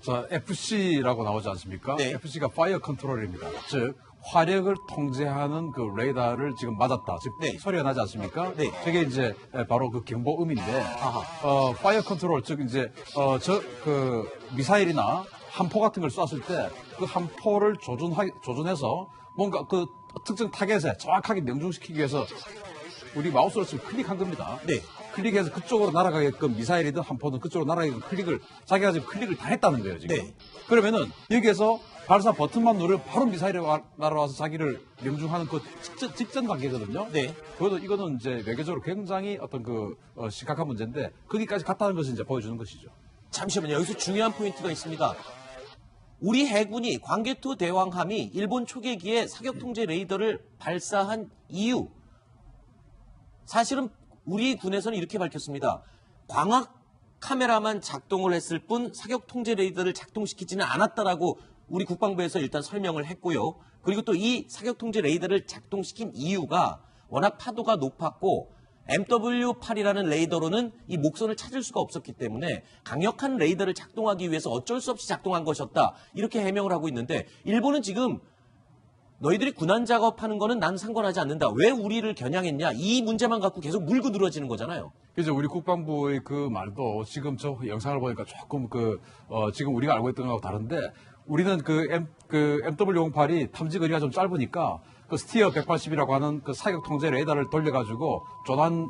자, FC라고 나오지 않습니까? 네. FC가 파이어 컨트롤입니다. 즉, 화력을 통제하는 그 레이더를 지금 맞았다. 즉, 네. 소리가 나지 않습니까? 네. 저게 이제 바로 그 경보음인데, 파이어 컨트롤, 즉, 이제, 미사일이나 함포 같은 걸 쐈을 때 그 함포를 조준해서 뭔가 그 특정 타겟에 정확하게 명중시키기 위해서 우리 마우스로 지금 클릭한 겁니다. 네. 클릭해서 그쪽으로 날아가게끔 미사일이든 함포든 그쪽으로 날아가게끔 자기가 지금 클릭을 다 했다는 거예요, 지금. 네. 그러면은 여기에서 발사 버튼만 누르면 바로 미사일이 날아와서 자기를 명중하는 그 직전 단계거든요. 네. 이거는 이제 외교적으로 굉장히 어떤 심각한 문제인데 거기까지 갔다는 것을 이제 보여주는 것이죠. 잠시만요. 여기서 중요한 포인트가 있습니다. 우리 해군이 광개토 대왕함이 일본 초계기에 사격 통제 레이더를 발사한 이유. 사실은 우리 군에서는 이렇게 밝혔습니다. 광학 카메라만 작동을 했을 뿐 사격 통제 레이더를 작동시키지는 않았다라고 우리 국방부에서 일단 설명을 했고요. 그리고 또 이 사격 통제 레이더를 작동시킨 이유가 워낙 파도가 높았고 MW8이라는 레이더로는 이 목선을 찾을 수가 없었기 때문에 강력한 레이더를 작동하기 위해서 어쩔 수 없이 작동한 것이었다. 이렇게 해명을 하고 있는데 일본은 지금 너희들이 군안 작업하는 거는 난 상관하지 않는다. 왜 우리를 겨냥했냐. 이 문제만 갖고 계속 물고 늘어지는 거잖아요. 그래서 우리 국방부의 그 말도 지금 저 영상을 보니까 조금 지금 우리가 알고 있던 거하고 다른데 우리는 MW08이 탐지 거리가 좀 짧으니까 그 스티어 180이라고 하는 그 사격 통제 레이더를 돌려가지고 조단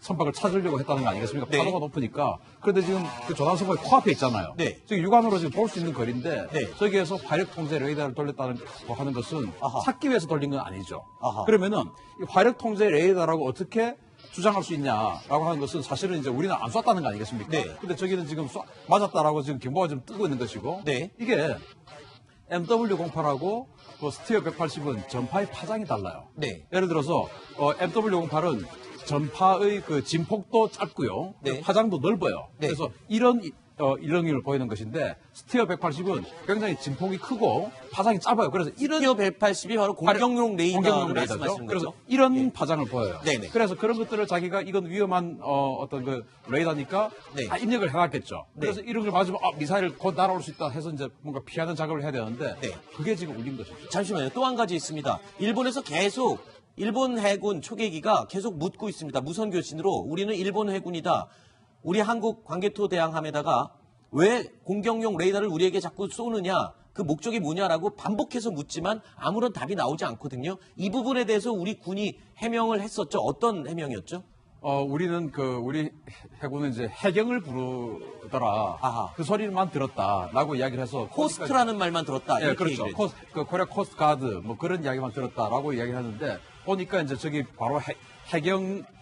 선박을 찾으려고 했다는 거 아니겠습니까? 네. 파도가 높으니까. 그런데 지금 그 조단 선박이 코앞에 있잖아요. 네. 지금 육안으로 지금 볼 수 있는 거리인데 네. 저기에서 화력 통제 레이더를 돌렸다는 거 하는 것은 아하. 찾기 위해서 돌린 건 아니죠. 아하. 그러면은 이 화력 통제 레이더라고 어떻게 주장할 수 있냐라고 하는 것은 사실은 이제 우리는 안 쐈다는 거 아니겠습니까? 네. 근데 저기는 지금 맞았다라고 지금 경보가 좀 뜨고 있는 것이고 네. 이게 MW08하고 스티어 180은 전파의 파장이 달라요. 네. 예를 들어서 MW08은 전파의 그 진폭도 짧고요. 네. 파장도 넓어요. 네. 그래서 이런 일렁이를 보이는 것인데 스티어 180은 굉장히 진폭이 크고 파장이 짧아요. 그래서 이런 스티어 180이 바로 공격용 레이더를 말씀하시는 그래서 거죠? 이런 네. 파장을 보여요. 네네. 그래서 그런 것들을 자기가 이건 위험한 어떤 그 레이더니까 네. 다 입력을 해놨겠죠. 네. 그래서 이런 걸 맞으면 미사일 곧 날아올 수 있다 해서 이제 뭔가 피하는 작업을 해야 되는데 네. 그게 지금 울린 것이죠. 잠시만요. 또 한 가지 있습니다. 일본에서 계속 일본 해군 초계기가 계속 묻고 있습니다. 무선 교신으로 우리는 일본 해군이다. 우리 한국 광개토 대왕함에다가 왜 공격용 레이더를 우리에게 자꾸 쏘느냐, 그 목적이 뭐냐라고 반복해서 묻지만 아무런 답이 나오지 않거든요. 이 부분에 대해서 우리 군이 해명을 했었죠. 어떤 해명이었죠? 우리는 우리 해군은 이제 해경을 부르더라. 아하. 그 소리만 들었다라고 이야기를 해서 코스트라는 말만 들었다. 예, 이렇게 그렇죠. 얘기를 했죠. 코리아 코스트 가드 뭐 그런 이야기만 들었다라고 이야기를 하는데 보니까 이제 저기 바로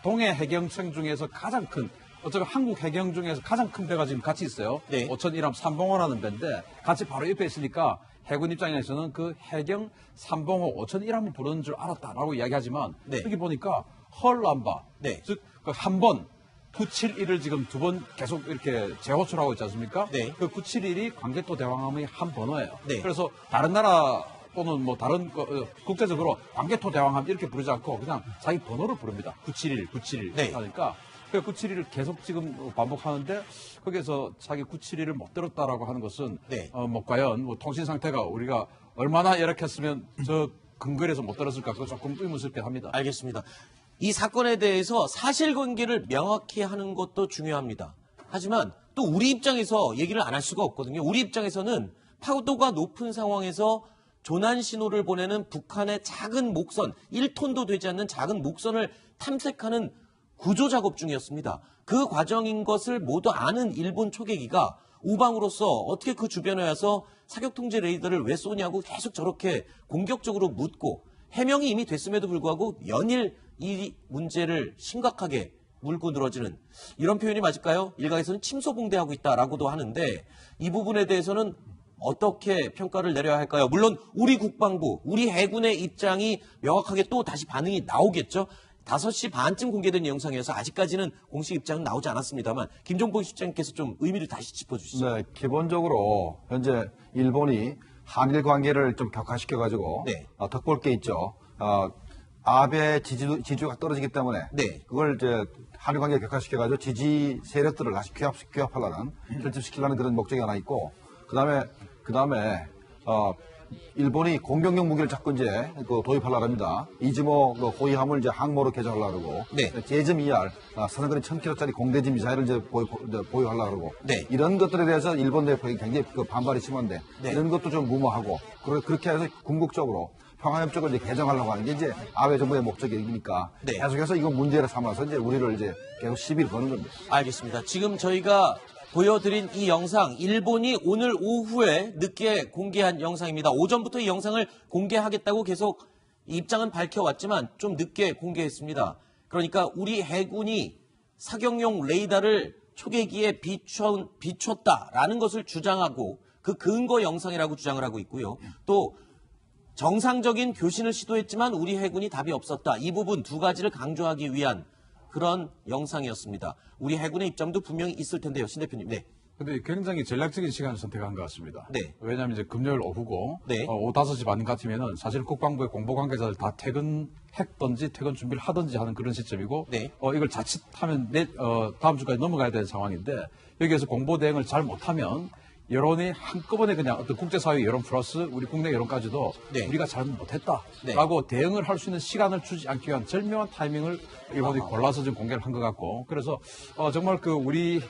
동해 해경청 중에서 가장 큰 어차피 한국 해경 중에서 가장 큰 배가 지금 같이 있어요. 네. 5001함 삼봉호라는 배인데 같이 바로 옆에 있으니까 해군 입장에서는 그 해경 삼봉호 5001함을 부르는 줄 알았다라고 이야기하지만 네. 여기 보니까 헐람바 네. 즉 한 번 971을 지금 두 번 계속 이렇게 재호출하고 있지 않습니까? 네. 그 971이 광개토 대왕함의 한 번호예요. 네. 그래서 다른 나라 또는 뭐 다른 국제적으로 광개토 대왕함 이렇게 부르지 않고 그냥 자기 번호를 부릅니다. 971 네. 하니까 그 971을 계속 지금 반복하는데 거기에서 자기 971을 못 들었다라고 하는 것은 네. 뭐 과연 뭐 통신 상태가 우리가 얼마나 열악했으면 저 근거리에서 못 들었을까 그거 조금 의문스럽게 합니다. 알겠습니다. 이 사건에 대해서 사실관계를 명확히 하는 것도 중요합니다. 하지만 또 우리 입장에서 얘기를 안 할 수가 없거든요. 우리 입장에서는 파도가 높은 상황에서 조난 신호를 보내는 북한의 작은 목선, 1톤도 되지 않는 작은 목선을 탐색하는 구조 작업 중이었습니다. 그 과정인 것을 모두 아는 일본 초계기가 우방으로서 어떻게 그 주변에 와서 사격 통제 레이더를 왜 쏘냐고 계속 저렇게 공격적으로 묻고 해명이 이미 됐음에도 불구하고 연일 이 문제를 심각하게 물고 늘어지는 이런 표현이 맞을까요? 일각에서는 침소봉대하고 있다라고도 하는데 이 부분에 대해서는 어떻게 평가를 내려야 할까요? 물론 우리 국방부, 우리 해군의 입장이 명확하게 또 다시 반응이 나오겠죠. 5시 반쯤 공개된 영상에서 아직까지는 공식 입장은 나오지 않았습니다만 김종복 실장님께서 좀 의미를 다시 짚어주시죠. 네, 기본적으로 현재 일본이 한일 관계를 좀 격화시켜가지고 네. 덕볼 게 있죠. 아베 지지가 떨어지기 때문에 네. 그걸 이제 한일 관계 격화시켜가지고 지지 세력들을 다시 규합하려는 결집시키려는 그런 목적이 하나 있고 그다음에 일본이 공격용 무기를 자꾸 이제 도입하려고 합니다. 이즈모 호위함을 이제 항모로 개조하려고 그러고, 네. 제즈미R 사정거리 1000km짜리 공대지 미사일을 이제 보유하려고 그러고, 네. 이런 것들에 대해서 일본 내부에 굉장히 반발이 심한데, 네. 이런 것도 좀 무모하고, 그렇게 해서 궁극적으로 평화협정을 이제 개정하려고 하는 게 이제 아베 정부의 목적이니까, 네. 계속해서 이거 문제를 삼아서 이제 우리를 이제 계속 시비를 거는 겁니다. 알겠습니다. 지금 저희가 보여드린 이 영상, 일본이 오늘 오후에 늦게 공개한 영상입니다. 오전부터 이 영상을 공개하겠다고 계속 입장은 밝혀왔지만 좀 늦게 공개했습니다. 그러니까 우리 해군이 사격용 레이더를 초계기에 비췄다라는 것을 주장하고 그 근거 영상이라고 주장을 하고 있고요. 또 정상적인 교신을 시도했지만 우리 해군이 답이 없었다. 이 부분 두 가지를 강조하기 위한 그런 영상이었습니다. 우리 해군의 입장도 분명히 있을 텐데요. 신 대표님. 네. 근데 굉장히 전략적인 시간을 선택한 것 같습니다. 네. 왜냐하면 이제 금요일 오후고 네. 오후 5시 반 같으면은 사실 국방부의 공보 관계자들 다 퇴근했던지 퇴근 준비를 하든지 하는 그런 시점이고 네. 이걸 자칫하면 다음 주까지 넘어가야 되는 상황인데 여기에서 공보 대응을 잘 못하면 여론이 한꺼번에 그냥 어떤 국제사회 여론 플러스 우리 국내 여론까지도 네. 우리가 잘못 못했다라고 대응을 할 수 있는 시간을 주지 않기 위한 절묘한 타이밍을 일본이 골라서 지금 공개를 한 것 같고 그래서 정말 우리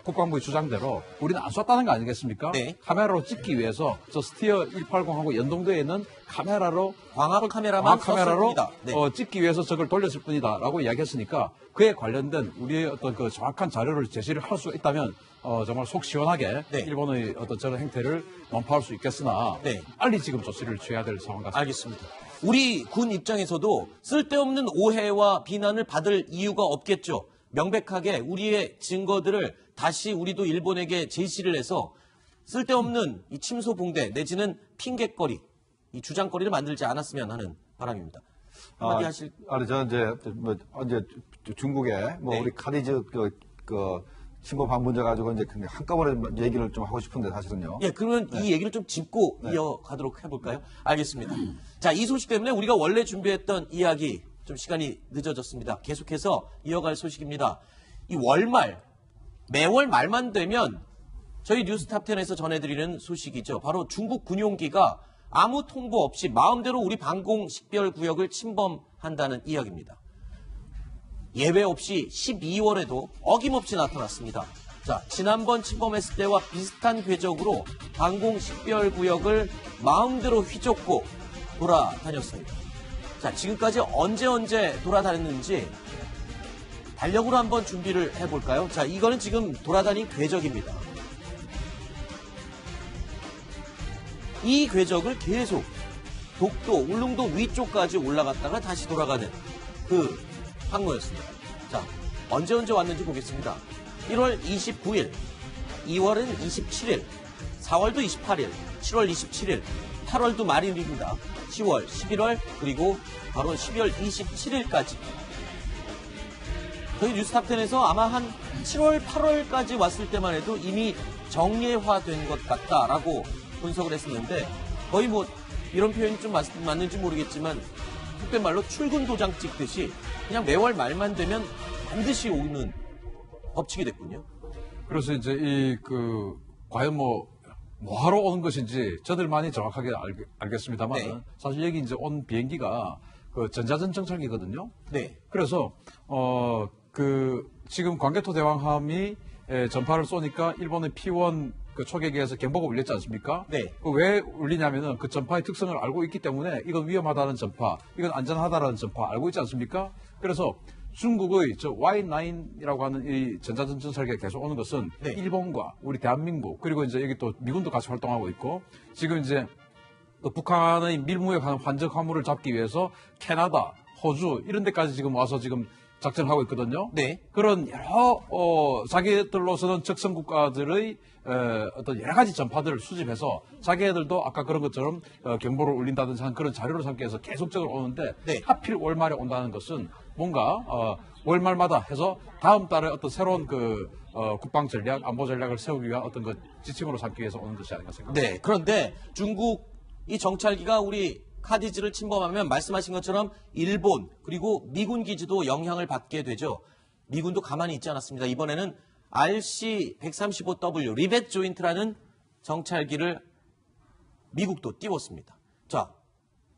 국방부의 주장대로 우리는 안 쐈다는 거 아니겠습니까? 네. 카메라로 찍기 위해서 저 스티어 180하고 연동되어 있는 카메라로 광학 카메라만 썼을 뿐이다. 네. 찍기 위해서 저걸 돌렸을 뿐이다라고 이야기했으니까 그에 관련된 우리의 어떤 그 정확한 자료를 제시를 할 수 있다면 정말 속 시원하게 네. 일본의 어떤 저런 행태를 논파할 수 있겠으나 네. 빨리 지금 조치를 취해야 될 상황 같습니다. 알겠습니다. 우리 군 입장에서도 쓸데없는 오해와 비난을 받을 이유가 없겠죠. 명백하게 우리의 증거들을 다시 우리도 일본에게 제시를 해서 쓸데없는 이 침소봉대 내지는 핑계거리, 이 주장거리를 만들지 않았으면 하는 바람입니다. 한마디 하실? 이제 중국에 네. 우리 카디즈 침범한 문제 가지고 이제 한꺼번에 얘기를 좀 하고 싶은데 사실은요. 예, 그러면 이 얘기를 좀 짚고 이어가도록 해볼까요? 알겠습니다. 자, 이 소식 때문에 우리가 원래 준비했던 이야기 좀 시간이 늦어졌습니다. 계속해서 이어갈 소식입니다. 이 월말, 매월 말만 되면 저희 뉴스탑10에서 전해드리는 소식이죠. 바로 중국 군용기가 아무 통보 없이 마음대로 우리 방공 식별구역을 침범한다는 이야기입니다. 예외 없이 12월에도 어김없이 나타났습니다. 자, 지난번 침범했을 때와 비슷한 궤적으로 방공 식별구역을 마음대로 휘젓고 돌아다녔어요. 자, 지금까지 언제 돌아다녔는지 달력으로 한번 준비를 해볼까요? 자, 이거는 지금 돌아다닌 궤적입니다. 이 궤적을 계속 독도, 울릉도 위쪽까지 올라갔다가 다시 돌아가는 그 항로였습니다. 자, 언제 왔는지 보겠습니다. 1월 29일, 2월은 27일, 4월도 28일, 7월 27일, 8월도 말일입니다. 10월, 11월, 그리고 바로 12월 27일까지. 저희 뉴스탑10에서 아마 한 7월, 8월까지 왔을 때만 해도 이미 정예화된 것 같다라고 분석을 했었는데 거의 이런 표현이 좀 맞는지 모르겠지만 속된 말로 출근 도장 찍듯이 그냥 매월 말만 되면 반드시 오는 법칙이 됐군요. 그래서 이제 과연 뭐 하러 오는 것인지 저들만이 정확하게 알겠습니다만 네. 사실 여기 이제 온 비행기가 전자전 정찰기거든요. 네. 그래서 지금 광개토 대왕함이 전파를 쏘니까 일본의 P1 초계기에서 경보가 울렸지 않습니까? 네. 왜 울리냐면은 그 전파의 특성을 알고 있기 때문에 이건 위험하다는 전파, 이건 안전하다는 전파 알고 있지 않습니까? 그래서 중국의 Y9이라고 하는 이 전자전 정찰기가 계속 오는 것은 네. 일본과 우리 대한민국 그리고 이제 여기 또 미군도 같이 활동하고 있고 지금 이제 또 북한의 밀무에 관한 환적 화물을 잡기 위해서 캐나다, 호주 이런 데까지 지금 와서 지금 작전하고 있거든요. 네. 그런 여러 자기들로서는 적성 국가들의 어떤 여러 가지 전파들을 수집해서 자기들도 아까 그런 것처럼 경보를 울린다든지 하는 그런 자료를 삼기 위해서 계속적으로 오는데 네. 하필 월말에 온다는 것은 뭔가 월말마다 해서 다음 달에 어떤 새로운 국방 전략, 안보 전략을 세우기 위한 어떤 지침으로 삼기 위해서 오는 것이 아닌가 생각합니다. 네. 그런데 중국 이 정찰기가 우리 카디즈를 침범하면 말씀하신 것처럼 일본 그리고 미군 기지도 영향을 받게 되죠. 미군도 가만히 있지 않았습니다. 이번에는 RC-135W 리벳 조인트라는 정찰기를 미국도 띄웠습니다. 자,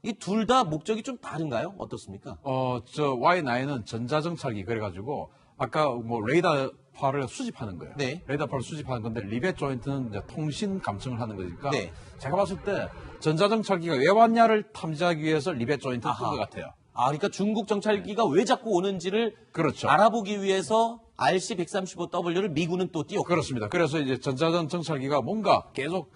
이 둘 다 목적이 좀 다른가요? 어떻습니까? 저 Y9은 전자정찰기 그래가지고 아까 뭐 레이더파를 수집하는 거예요. 네. 레이더파를 수집하는 건데 리벳 조인트는 이제 통신 감청을 하는 거니까 네. 제가 봤을 때 전자정찰기가 왜 왔냐를 탐지하기 위해서 리벳 조인트를 뜬 것 같아요. 아, 그러니까 중국 정찰기가 왜 자꾸 오는지를 그렇죠. 알아보기 위해서 RC-135W를 미군은 또 띄웠고. 그렇습니다. 그래서 이제 전자정찰기가 뭔가 계속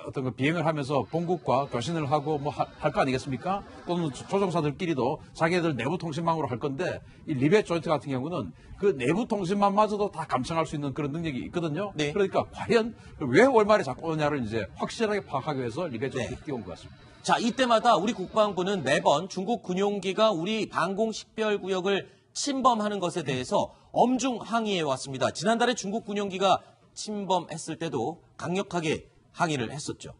어떤 그 비행을 하면서 본국과 교신을 하고 뭐 할 거 아니겠습니까? 또는 조종사들끼리도 자기들 내부 통신망으로 할 건데 이 리벳 조인트 같은 경우는 그 내부 통신망마저도 다 감청할 수 있는 그런 능력이 있거든요. 네. 그러니까 과연 왜 월말에 자꾸 오냐를 이제 확실하게 파악하기 위해서 리벳 조인트 네. 띄운 것 같습니다. 자, 이때마다 우리 국방부는 매번 중국 군용기가 우리 방공 식별구역을 침범하는 것에 대해서 엄중 항의해 왔습니다. 지난달에 중국 군용기가 침범했을 때도 강력하게 항의를 했었죠.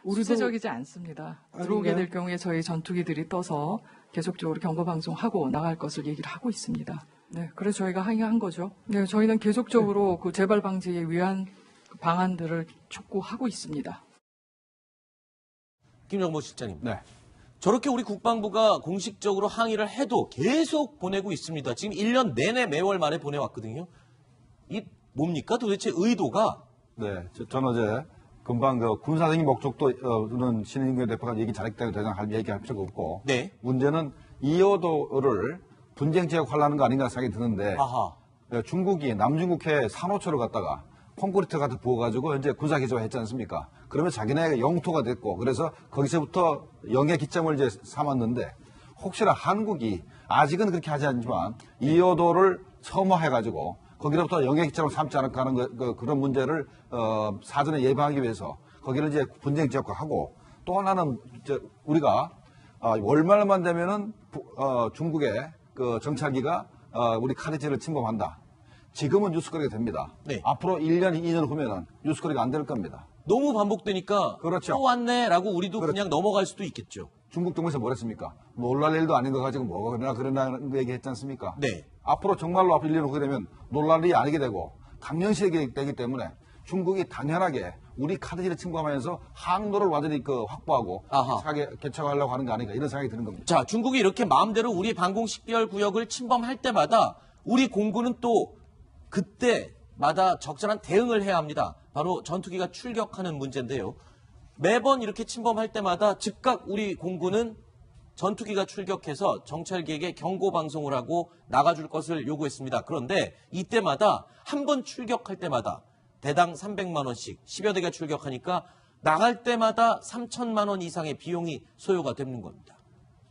구체적이지 않습니다. 들어오게 될 경우에 저희 전투기들이 떠서 계속적으로 경고 방송하고 나갈 것을 얘기를 하고 있습니다. 네, 그래서 저희가 항의한 거죠. 네, 저희는 계속적으로 그 재발 방지에 위한 방안들을 촉구하고 있습니다. 김정모 실장님. 네. 저렇게 우리 국방부가 공식적으로 항의를 해도 계속 보내고 있습니다. 지금 1년 내내 매월 말에 보내왔거든요. 이 뭡니까? 도대체 의도가? 네, 저는 어제 금방 그 군사적인 목적도는 신인규 대표가 얘기 잘했다고 더 이상 얘기할 필요가 없고 네. 문제는 이어도를 분쟁 지역화하는 거 아닌가 생각이 드는데 아하. 중국이 남중국해 산호초를 갖다가 콘크리트 같은 부어가지고 현재 군사기지화 했지 않습니까? 그러면 자기네 영토가 됐고 그래서 거기서부터 영해 기점을 이제 삼았는데 혹시나 한국이 아직은 그렇게 하지 않지만 이어도를 첨화해가지고 거기로부터 영해 기점을 삼지 않을까 하는 그런 문제를 사전에 예방하기 위해서 거기를 이제 분쟁 지역화하고 또 하나는 이제 우리가 월말만 되면은 중국의 그 정찰기가 우리 카리지를 침범한다. 지금은 뉴스거리가 됩니다. 네. 앞으로 1년, 2년 후면은 뉴스거리가 안 될 겁니다. 너무 반복되니까 그렇죠. 또 왔네라고 우리도 그냥 넘어갈 수도 있겠죠. 중국 정부에서 뭐랬습니까? 놀랄 일도 아닌 거 가지고 뭐가 그러나 얘기했지 않습니까? 네. 앞으로 정말로 앞으로 1년 후게 되면 놀랄 일이 아니게 되고 당연시 되기 때문에 중국이 당연하게 우리 카드지를 침범하면서 항로를 완전히 확보하고 아하. 개척하려고 하는 거 아닌가 이런 생각이 드는 겁니다. 자, 중국이 이렇게 마음대로 우리 방공 식별 구역을 침범할 때마다 우리 공군은 또 그때마다 적절한 대응을 해야 합니다. 바로 전투기가 출격하는 문제인데요. 매번 이렇게 침범할 때마다 즉각 우리 공군은 전투기가 출격해서 정찰기에게 경고 방송을 하고 나가줄 것을 요구했습니다. 그런데 이때마다 한 번 출격할 때마다 대당 300만 원씩 10여 대가 출격하니까 나갈 때마다 3천만 원 이상의 비용이 소요가 되는 겁니다.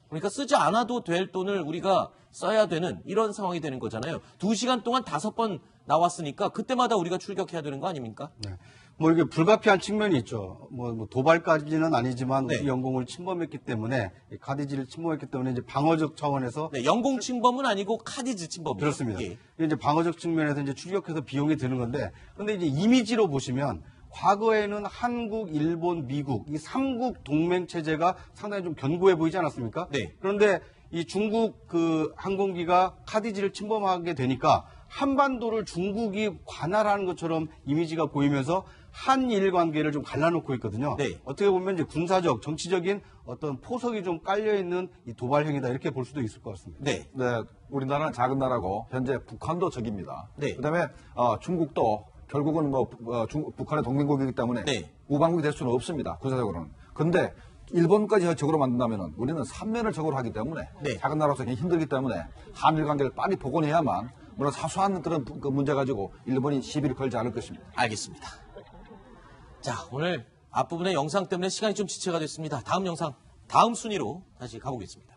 그러니까 쓰지 않아도 될 돈을 우리가 써야 되는 이런 상황이 되는 거잖아요. 2시간 동안 5번 나왔으니까 그때마다 우리가 출격해야 되는 거 아닙니까? 네. 뭐 이게 불가피한 측면이 있죠. 뭐 도발까지는 아니지만 네. 우리 영공을 침범했기 때문에 카디지를 침범했기 때문에 이제 방어적 차원에서 네, 영공 침범은 아니고 카디즈 침범이죠. 그렇습니다. 예. 이제 방어적 측면에서 이제 출격해서 비용이 드는 건데, 근데 이제 이미지로 보시면 과거에는 한국, 일본, 미국 이 3국 동맹 체제가 상당히 좀 견고해 보이지 않았습니까? 네. 그런데 이 중국 그 항공기가 카디지를 침범하게 되니까 한반도를 중국이 관할하는 것처럼 이미지가 보이면서 한일 관계를 좀 갈라놓고 있거든요. 네. 어떻게 보면 이제 군사적, 정치적인 어떤 포석이 좀 깔려 있는 이 도발 행위다 이렇게 볼 수도 있을 것 같습니다. 네. 네, 우리나라는 작은 나라고 현재 북한도 적입니다. 네. 그다음에 중국도 결국은 북한의 동맹국이기 때문에 네. 우방국이 될 수는 없습니다. 군사적으로는. 근데 일본까지 적으로 만든다면 우리는 3면을 적으로 하기 때문에 네. 작은 나라로서 굉장히 힘들기 때문에 한일 관계를 빨리 복원해야만 물론 사소한 그런 문제 가지고 일본이 시비를 걸지 않을 것입니다. 알겠습니다. 자, 오늘 앞부분의 영상 때문에 시간이 좀 지체가 됐습니다. 다음 영상, 다음 순위로 다시 가보겠습니다.